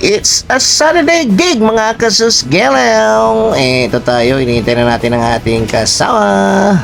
It's a Saturday gig mga kasusgelaw. Ito tayo, hinihintay na natin ang ating kasama.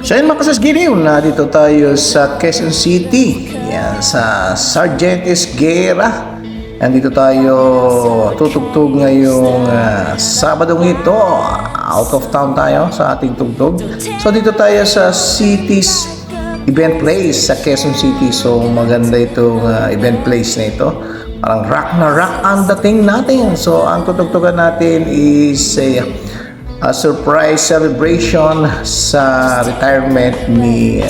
So yun mga kasasgiliw, dito tayo sa Quezon City, yan, sa Sargentes Guerra. Nandito tayo tutugtog ngayong Sabadong ito. Out of town tayo sa ating tugtog. So dito tayo sa City's Event Place sa Quezon City. So maganda itong event place na ito. Parang rock na rock ang dating natin. So ang tutugtugan natin is a surprise celebration sa retirement ni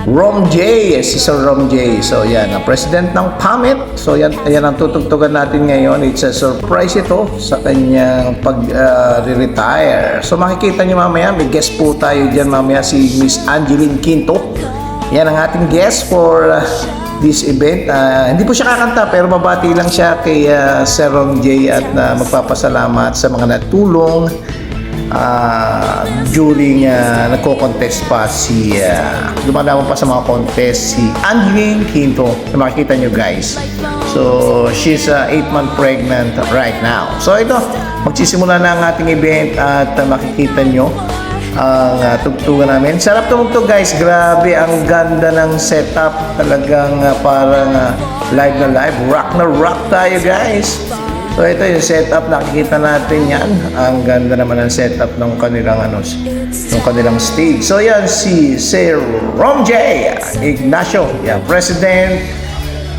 Rom J, si Sir Rom J. So yan, president ng PAMIT. So yan ang tutugtugan natin ngayon. It's a surprise ito sa kanyang pag-retire. So makikita nyo mamaya, may guest po tayo dyan mamaya, si Miss Angeline Quinto. Yan ang ating guest for this event. Hindi po siya kakanta pero mabati lang siya kay Sir Rom J at magpapasalamat sa mga natulong during nagko-contest pa si dumadamon pa sa mga contest si Angeline Quinto na makikita nyo guys. So she's 8 months pregnant right now. So ito, magsisimula na ang ating event at makikita nyo ang tugtugan namin. Sarap tumugtog guys, grabe ang ganda ng setup, talagang parang live na live, rock na rock tayo guys. So ito yung setup, nakikita natin yan. Ang ganda naman ng setup ng kanilang ng kanilang stage. So yan si Sir Rom J Ignacio, yan, president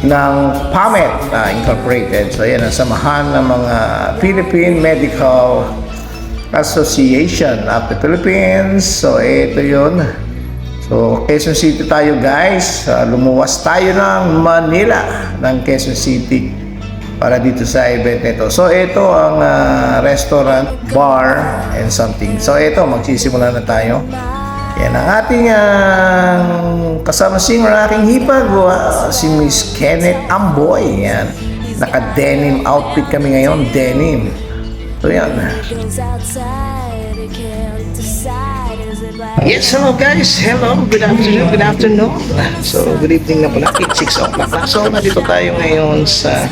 ng PAMIT Incorporated. So yan ang samahan ng mga Philippine Medical Association of the Philippines. So ito yun. So Quezon City tayo guys. Lumuwas tayo ng Manila, ng Quezon City para dito sa event nito. So ito ang restaurant, bar and something. So ito, magsisimula na tayo. Yan ang ating kasama singer, aking hipag, si Miss Kenneth Amboy. Yan, naka denim outfit kami ngayon, denim. So yan. Yes, hello guys. Hello, good afternoon, good afternoon. So, good evening na pala. It's 6 o'clock na. So, nandito tayo ngayon sa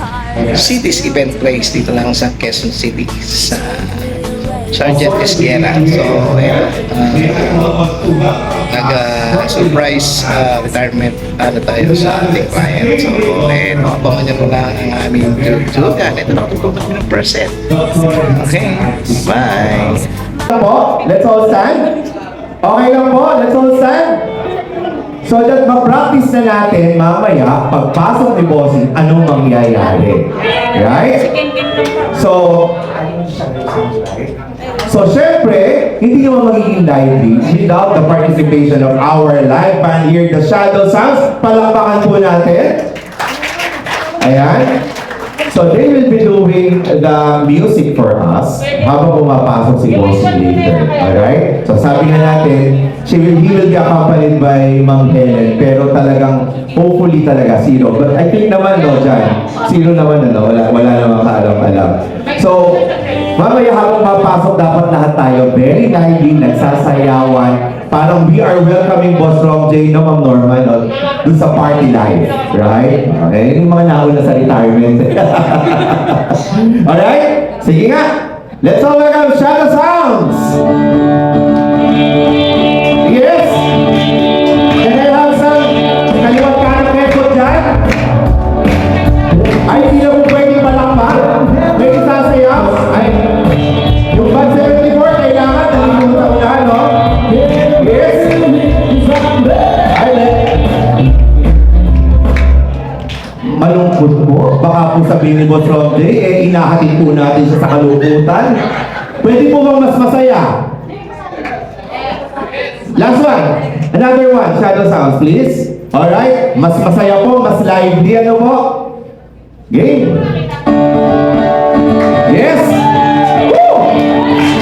City's Event Place. Dito lang sa Quezon City, sa Sargentes Guerra. So, nag-surprise retirement tayo sa ating client. So, abangan nyo lang ang aming tutugan. Ito na ito ng percent. Okay, bye! Let's all stand. Okay lang po, let's all stand. So that ma-practice na natin mamaya, pagpasok ni Bossing, anong mangyayari. Right? So syempre, hindi naman magiging lively without the participation of our live band here, the Shadow Sounds. Palakpakan po natin. Ayan. So they will be doing the music for us habang pumapasok si Bossing later. Alright? So sabi nga natin, he will be accompanied by Ma'am Helen, pero talagang, hopefully talaga, zero. But I think naman, no, Jan, zero naman, wala naman kaalam-alam. So, mamaya habang mapasok, dapat lahat tayo very lively, nagsasayawan. Parang we are welcoming Boss Rom J, no, Ma'am Norma, no, dun sa party life. Right? Okay, yung mga nauna sa retirement. Alright? Sige nga. Let's all welcome Shadow Sounds! Yes! Can I have some kaliwat ka ng effort dyan? Ay, hindi na po pwedeng malakpak. May isasayaw. Ay, yung band 74, kailangan nandito sa unahan, no? Yes! Ay, malungkot po. Baka po sabihin ni Boss Rom J, inahatid po natin siya sa kalungkutan. Pwede po bang mas masaya? Last one. Another one. Shadow Sounds, please. Alright. Mas masaya po, mas lively. Ano po? Game. Yes. Woo!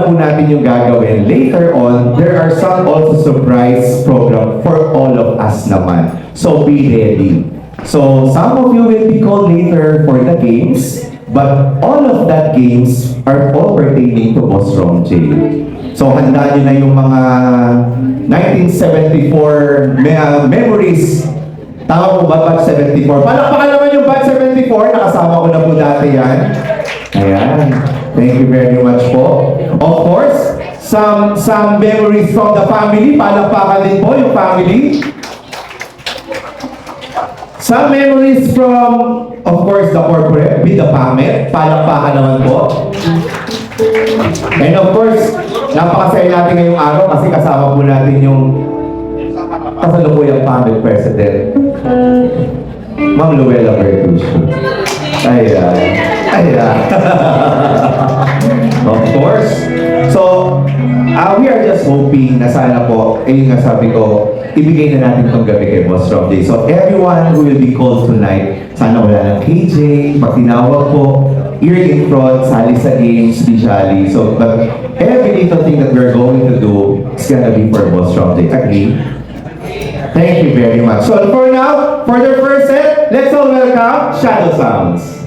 na po natin yung gagawin. Later on, there are some also surprise program for all of us naman. So be ready. So some of you will be called later for the games, but all of that games are all pertaining to Boss Rom J. So handa nyo na yung mga 1974 memories. Tama po ba, Batch 74? Palakpakan naman yung Batch 74. Nakasama ko na po dati yan. Ayan. Thank you very much po. Of course, some memories from the family. Palakpakan din po yung family. Some memories from, of course, the corporate with the PAMET. Palakpakan naman po. And of course, napakasaya natin ngayong araw kasi kasama po natin yung kasalukuyang PAMET President, Ma'am Luella Bertuccio. Ayan. Ayan. Of course. So, we are just hoping na sana po, yung nga sabi ko, ibigay na natin itong gabi kay Boss Rom J. So, everyone who will be called tonight, sana wala ng KJ, pag tinawag po, ear in front, sali sa games, specially. So, but every little thing that we're going to do is gonna be for Boss Rom J. Agree? Thank you very much. So, for now, for the first set, let's all welcome Shadow Sounds.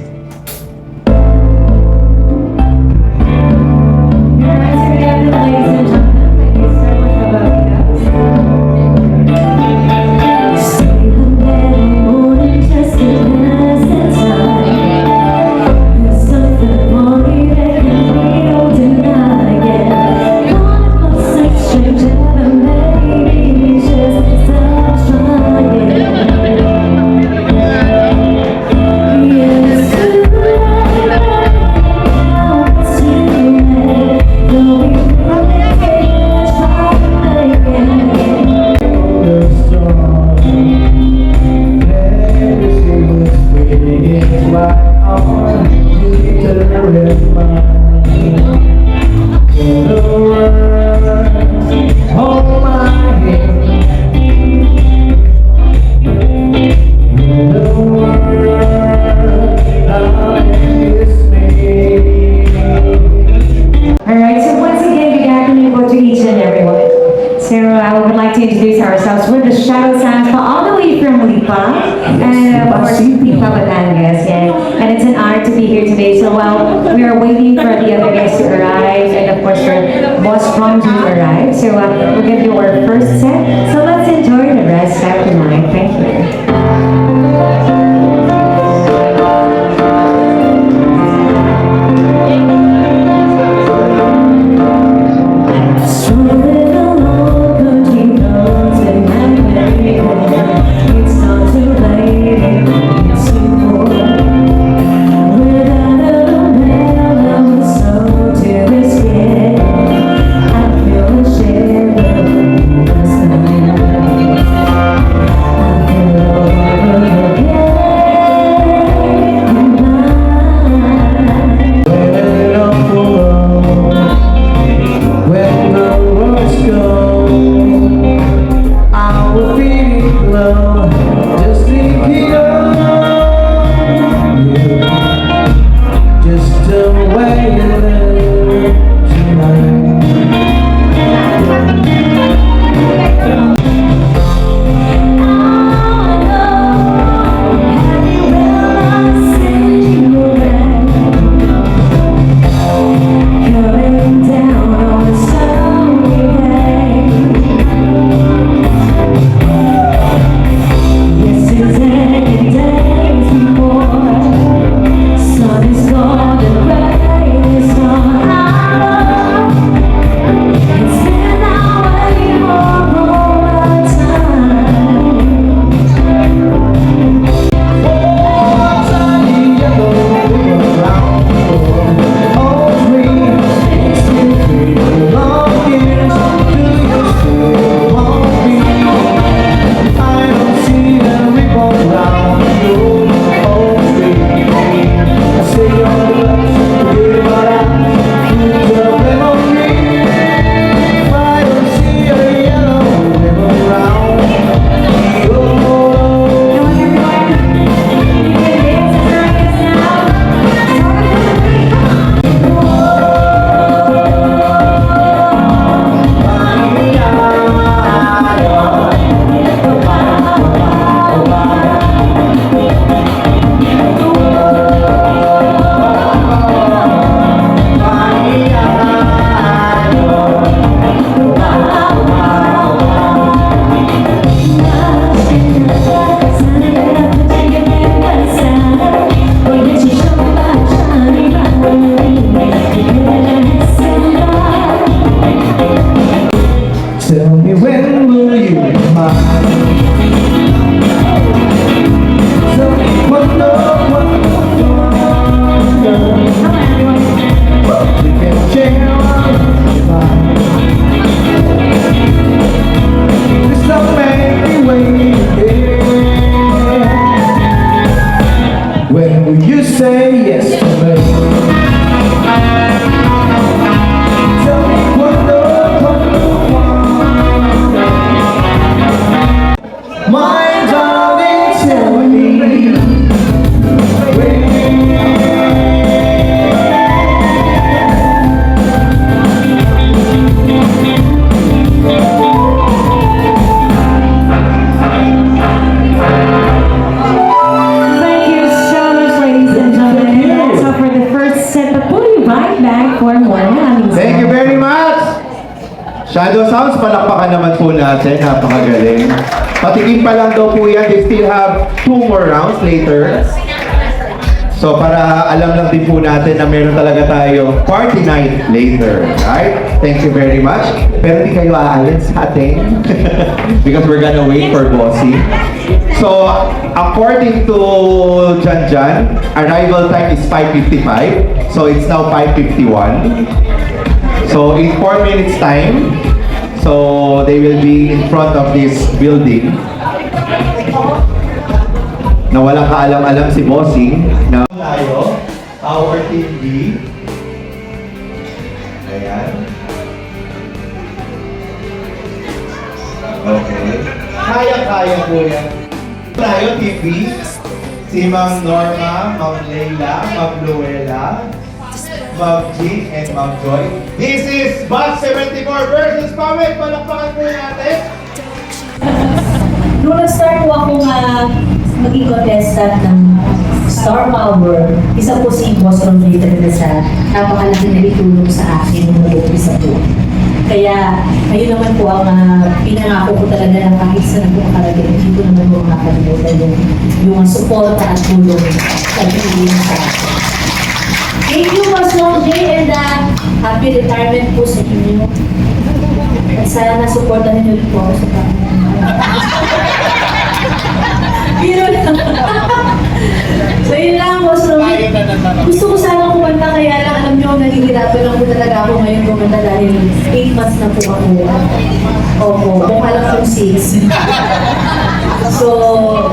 Shadow Sounds, palakpakan naman po natin. Napakagaling. Patikim pa lang daw po yan. They still have 2 more rounds later. So para alam lang din po natin na meron talaga tayo party night later. Right? Thank you very much. Pero di kayo aalis sa atin. Because we're gonna wait for Bossy. So, according to Janjan, arrival time is 5:55. So it's now 5:51. So in 4 minutes time, so they will be in front of this building. Na walang kaalam-alam si Bossing. Na tayo, Power TV. Ayan. Okay. Kaya-kaya po yan. Tayo TV. Si Ma'am Norma, Ma'am Leila, Ma'am Luella, Ma'am Jean, and Ma'am Joy. This is Box 74 versus Pamit. Palakpakan po natin. Nung nag-start po ako maging contestant ng Star Power, isa po si Boss Ronald talaga sa napakalaking naitulong sa akin nung nag-umpisa po. Kaya, ayun naman po ang pinangako ko talaga na kahit sa nagpumakalagay, hindi ko naman po makakalimutan yung suporta at tulong sa pinili sa akin. Thank you, Boss Long J, and happy retirement po sa inyo. At sana supportan niyo rin po ako sa Biro lang. So yun lang, Boss Romy. Gusto ko sana kumanta, kaya lang alam nyo, nahihirapan lang po talaga ako ngayon kumanta dahil 8 months na po ako. Opo, mukha lang po 6. So,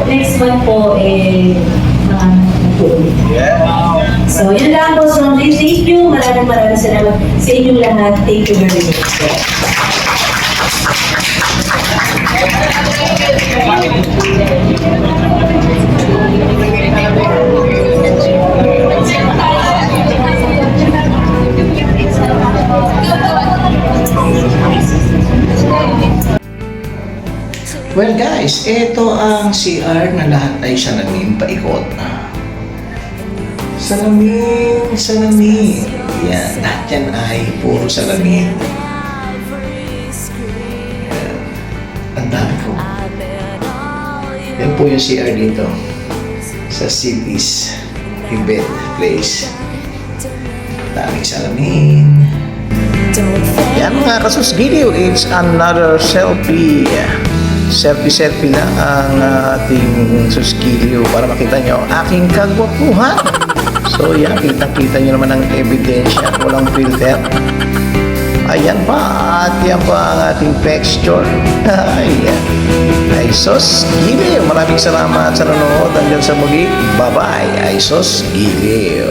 next month po, po. So, yun lang, Boss Romy. Thank you. Maraming salamat sa inyong lahat. Thank you very much. Well guys, ito ang CR na lahat ay salamin paikot. Salamin. Yan, lahat yan ay puro salamin. Yan. Ang dami ko. Yan po yung CR dito sa Cities Tibet Place. Daming salamin. Yan mga kasusgiliw, it's another selfie. Selfie lang ang ating susgiliw para makita nyo aking kagwapuhan. So yan, kitang-kita nyo naman ang ebidensya, walang filter. Ayan pa, at yan pa ang ating texture. Ayan. Ay sos, giliw. Maraming salamat sa nanonood. Hanggang sa muli. Bye-bye. Ay sos, giliw.